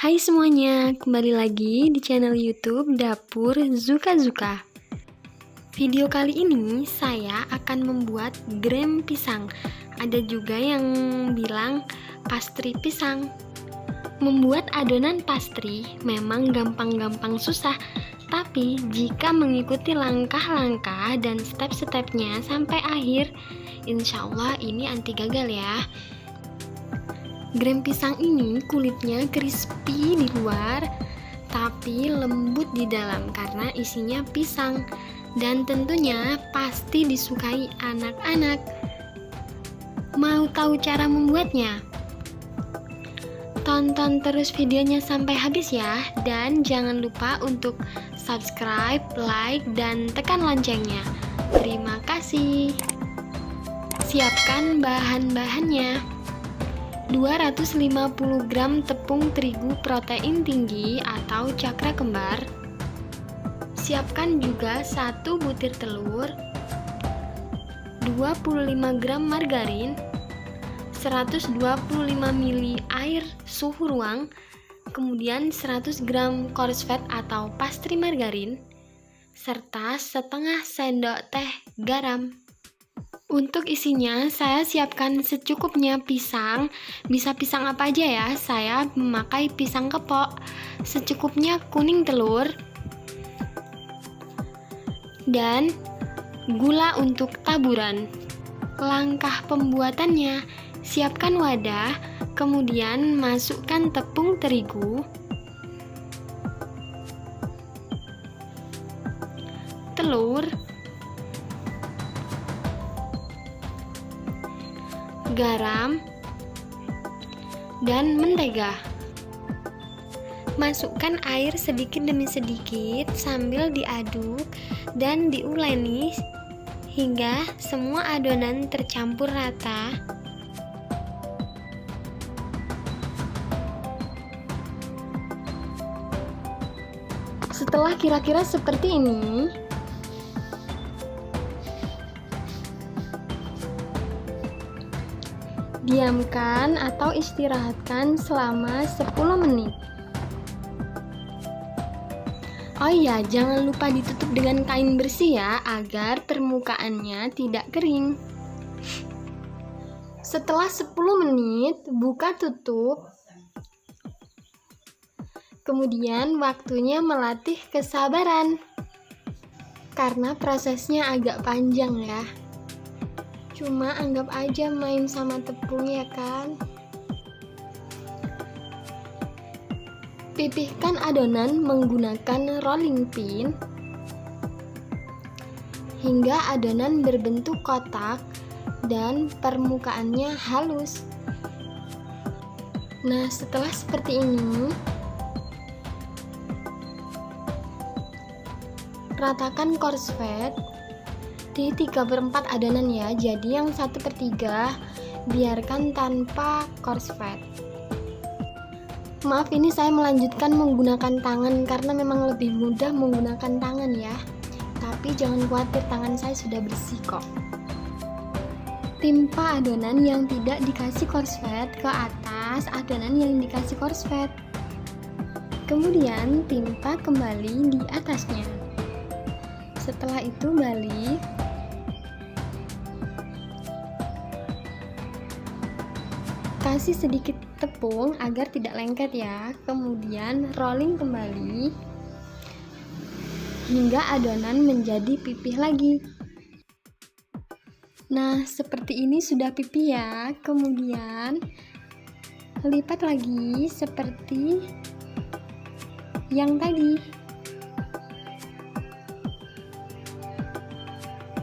Hai semuanya, kembali lagi di channel YouTube Dapur Zuka Zuka. Video kali ini saya akan membuat grem pisang. Ada juga yang bilang pastry pisang. Membuat adonan pastry memang gampang-gampang susah, tapi jika mengikuti langkah-langkah dan step-stepnya sampai akhir, insya Allah ini anti gagal ya. Grem pisang ini kulitnya crispy di luar, tapi lembut di dalam karena isinya pisang. Dan tentunya pasti disukai anak-anak. Mau tahu cara membuatnya? Tonton terus videonya sampai habis ya. Dan jangan lupa untuk subscribe, like, dan tekan loncengnya. Terima kasih. Siapkan bahan-bahannya. 250 gram tepung terigu protein tinggi atau cakra kembar. Siapkan juga 1 butir telur, 25 gram margarin, 125 ml air suhu ruang, kemudian 100 gram coarse fat atau pastry margarin, serta setengah sendok teh garam. Untuk isinya, saya siapkan secukupnya pisang. Bisa pisang apa aja ya, saya memakai pisang kepok. Secukupnya kuning telur. Dan gula untuk taburan. Langkah pembuatannya, siapkan wadah, kemudian masukkan tepung terigu, telur, garam, dan mentega. Masukkan air sedikit demi sedikit sambil diaduk dan diuleni hingga semua adonan tercampur rata. Setelah kira-kira seperti ini, diamkan atau istirahatkan selama 10 menit. Oh iya, jangan lupa ditutup dengan kain bersih ya, agar permukaannya tidak kering. Setelah 10 menit, buka tutup. Kemudian waktunya melatih kesabaran, karena prosesnya agak panjang ya. Cuma anggap aja main sama tepung ya kan. Pipihkan adonan menggunakan rolling pin hingga adonan berbentuk kotak dan permukaannya halus. Nah, setelah seperti ini, ratakan coarse fat di 3/4 adonan ya, jadi yang 1/3 biarkan tanpa coarse fat. Maaf, ini saya melanjutkan menggunakan tangan karena memang lebih mudah menggunakan tangan ya. Tapi jangan khawatir, tangan saya sudah bersih kok. Timpa adonan yang tidak dikasih coarse fat ke atas adonan yang dikasih coarse fat. Kemudian timpa kembali di atasnya. Setelah itu balik. Kasih sedikit tepung agar tidak lengket ya. Kemudian rolling kembali hingga adonan menjadi pipih lagi. Nah, seperti ini sudah pipih ya. Kemudian lipat lagi seperti yang tadi.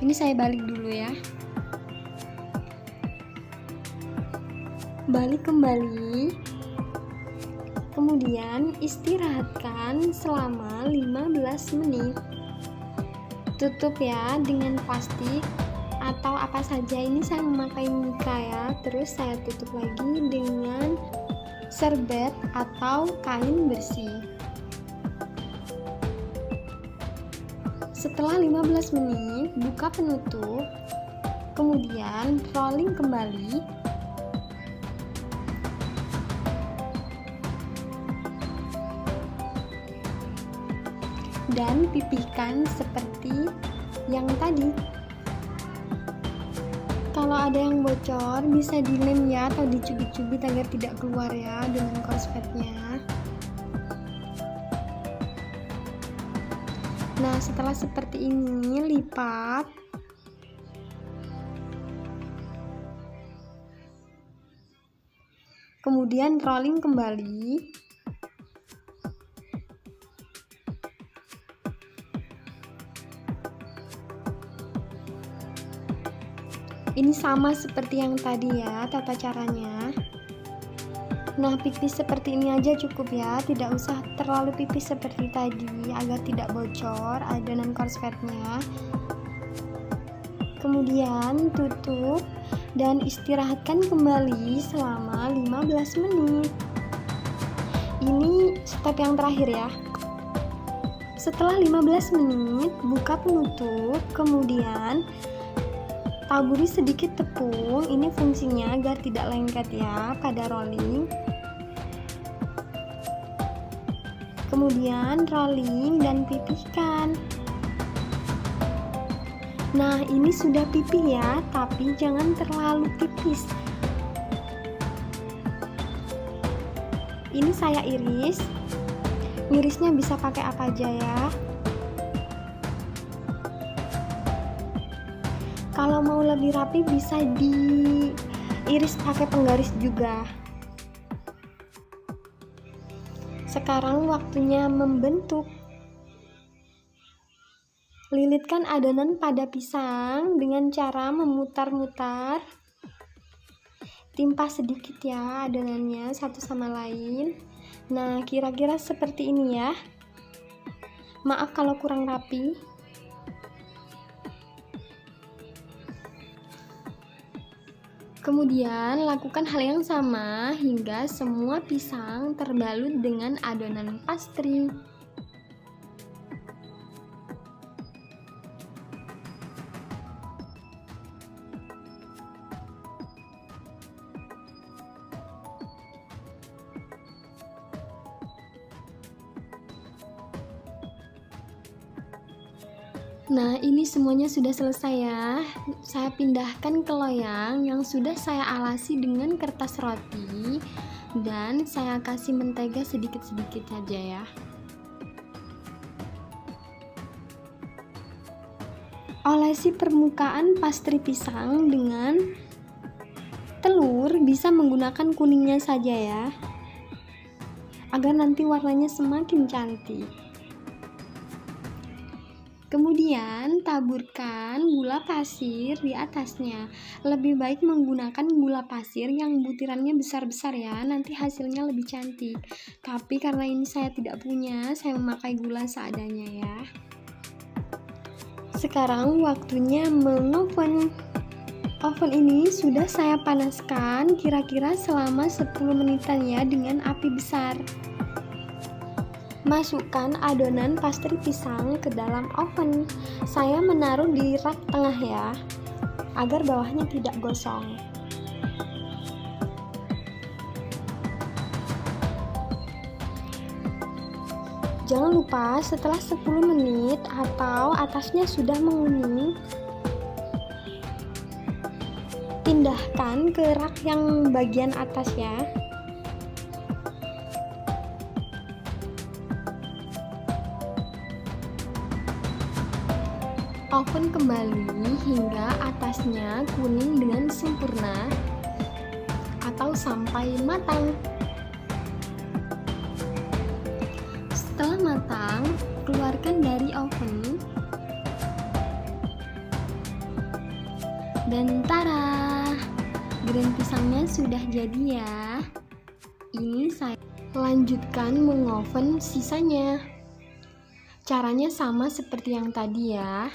Ini saya balik dulu ya. Balik kembali, kemudian istirahatkan selama 15 menit. Tutup ya dengan plastik atau apa saja, ini saya memakai mika ya. Terus saya tutup lagi dengan serbet atau kain bersih. Setelah 15 menit, buka penutup, kemudian rolling kembali. dan pipihkan seperti yang tadi. Kalau ada yang bocor bisa dilem ya, atau dicubit-cubit agar tidak keluar ya dengan korsletnya. Nah, setelah seperti ini lipat. Kemudian rolling kembali. Ini sama seperti yang tadi ya tata caranya. Nah, pipis seperti ini aja cukup ya, tidak usah terlalu pipis seperti tadi agar tidak bocor adonan korsletnya. Kemudian tutup dan istirahatkan kembali selama 15 menit. Ini step yang terakhir ya. Setelah 15 menit, buka penutup, kemudian taburi sedikit tepung. Ini fungsinya agar tidak lengket ya pada rolling. Kemudian rolling dan pipihkan. Nah, ini sudah pipih ya, tapi jangan terlalu tipis. Ini saya iris. Ngirisnya bisa pakai apa aja ya. Kalau mau lebih rapi bisa diiris pakai penggaris juga. Sekarang waktunya membentuk. Lilitkan adonan pada pisang dengan cara memutar-mutar. Timpa sedikit ya adonannya satu sama lain. Nah, kira-kira seperti ini ya. Maaf kalau kurang rapi. Kemudian lakukan hal yang sama hingga semua pisang terbalut dengan adonan pastry. Nah, ini semuanya sudah selesai ya. Saya pindahkan ke loyang yang sudah saya alasi dengan kertas roti dan saya kasih mentega sedikit-sedikit saja ya. Olesi permukaan pastry pisang dengan telur, bisa menggunakan kuningnya saja ya, agar nanti warnanya semakin cantik. Kemudian taburkan gula pasir di atasnya. Lebih baik menggunakan gula pasir yang butirannya besar-besar ya, nanti hasilnya lebih cantik. Tapi karena ini saya tidak punya, saya memakai gula seadanya ya. Sekarang waktunya mengoven. Oven ini sudah saya panaskan kira-kira selama 10 menitan ya dengan api besar. Masukkan adonan pastry pisang ke dalam oven. Saya menaruh di rak tengah ya, agar bawahnya tidak gosong. Jangan lupa setelah 10 menit atau atasnya sudah menguning, pindahkan ke rak yang bagian atas ya. Oven kembali hingga atasnya kuning dengan sempurna atau sampai matang. Setelah matang, keluarkan dari oven dan tara, goreng pisangnya sudah jadi ya. Ini saya lanjutkan mengoven sisanya. Caranya sama seperti yang tadi ya.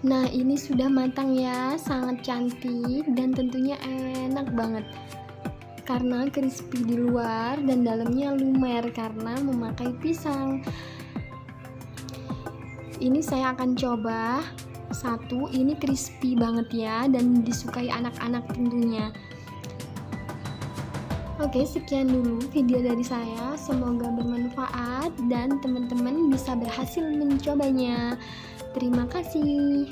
Nah, ini sudah matang ya, sangat cantik dan tentunya enak banget karena crispy di luar dan dalamnya lumer karena memakai pisang. Ini saya akan coba Satu, ini crispy banget ya dan disukai anak-anak tentunya. Oke, sekian dulu video dari saya. Semoga bermanfaat dan teman-teman bisa berhasil mencobanya. Terima kasih.